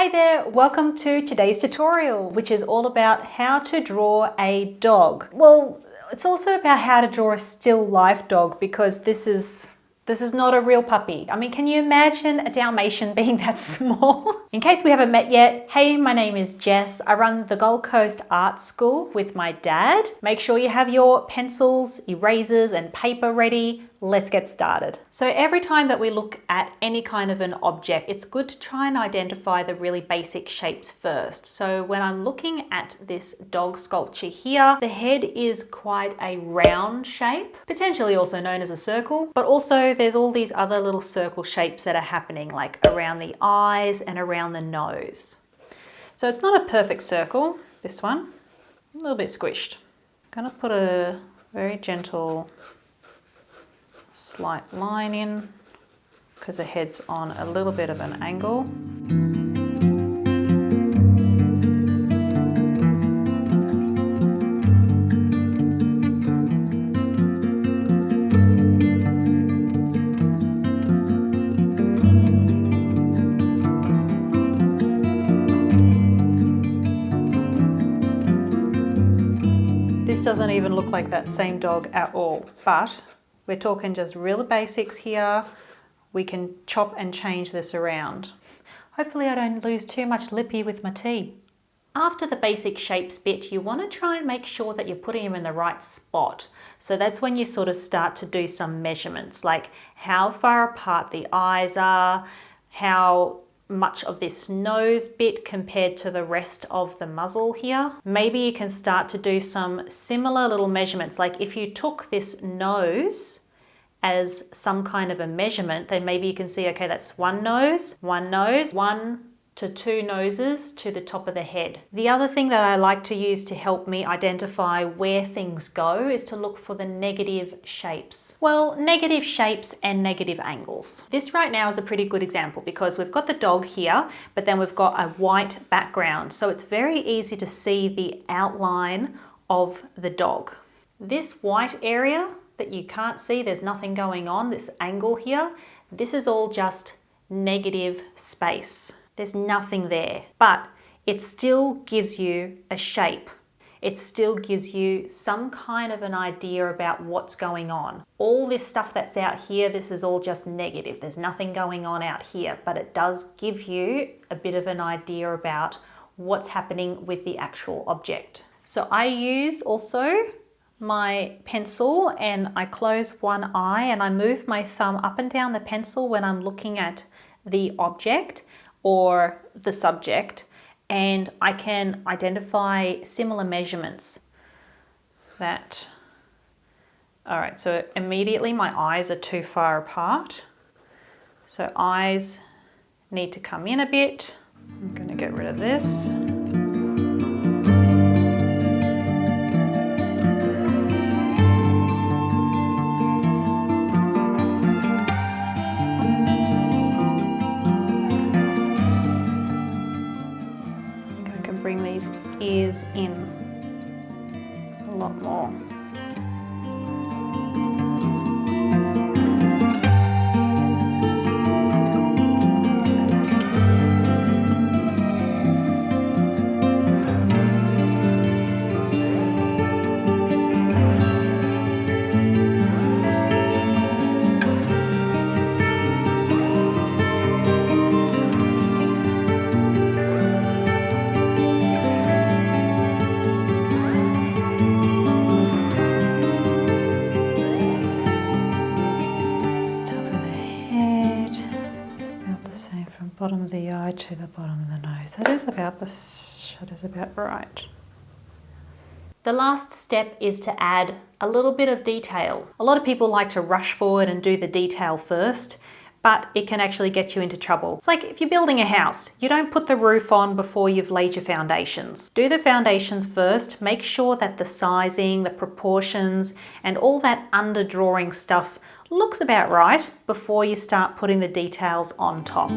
Hey there, welcome to today's tutorial, which is all about how to draw a dog. Well, it's also about how to draw a still life dog because this is not a real puppy. I mean, can you imagine a Dalmatian being that small? In case we haven't met yet, hey, my name is Jess. I run the Gold Coast Art School with my dad. Make sure you have your pencils, erasers, and paper ready. Let's get started. So every time that we look at any kind of an object, it's good to try and identify the really basic shapes first. So when I'm looking at this dog sculpture here, the head is quite a round shape, potentially also known as a circle, but also there's all these other little circle shapes that are happening, like around the eyes and around the nose. So it's not a perfect circle, this one, a little bit squished. I'm gonna put a very gentle slight line in because the head's on a little bit of an angle. This doesn't even look like that same dog at all, but we're talking just real basics here. We can chop and change this around. Hopefully I don't lose too much lippy with my tea. After the basic shapes bit, you want to try and make sure that you're putting them in the right spot. So that's when you sort of start to do some measurements, like how far apart the eyes are, how much of this nose bit compared to the rest of the muzzle here. Maybe you can start to do some similar little measurements. Like if you took this nose as some kind of a measurement, then maybe you can see, okay, that's one nose, one to two noses to the top of the head. The other thing that I like to use to help me identify where things go is to look for the negative shapes. Well, negative shapes and negative angles. This right now is a pretty good example because we've got the dog here, but then we've got a white background. So it's very easy to see the outline of the dog. This white area that you can't see, there's nothing going on, this angle here, this is all just negative space. There's nothing there, but it still gives you a shape. It still gives you some kind of an idea about what's going on. All this stuff that's out here, this is all just negative. There's nothing going on out here, but it does give you a bit of an idea about what's happening with the actual object. So I use also my pencil and I close one eye and I move my thumb up and down the pencil when I'm looking at the object or the subject, and I can identify similar measurements. All right, so immediately my eyes are too far apart. So eyes need to come in a bit. I'm gonna get rid of this. Bring these ears in a lot more. Bottom of the eye to the bottom of the nose. That is about right. The last step is to add a little bit of detail. A lot of people like to rush forward and do the detail first, but it can actually get you into trouble. It's like if you're building a house, you don't put the roof on before you've laid your foundations. Do the foundations first, make sure that the sizing, the proportions, and all that underdrawing stuff looks about right before you start putting the details on top.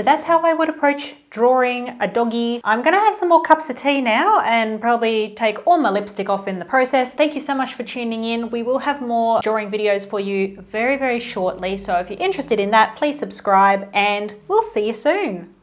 So that's how I would approach drawing a doggy. I'm gonna have some more cups of tea now and probably take all my lipstick off in the process. Thank you so much for tuning in. We will have more drawing videos for you very, very shortly. So if you're interested in that, please subscribe and we'll see you soon.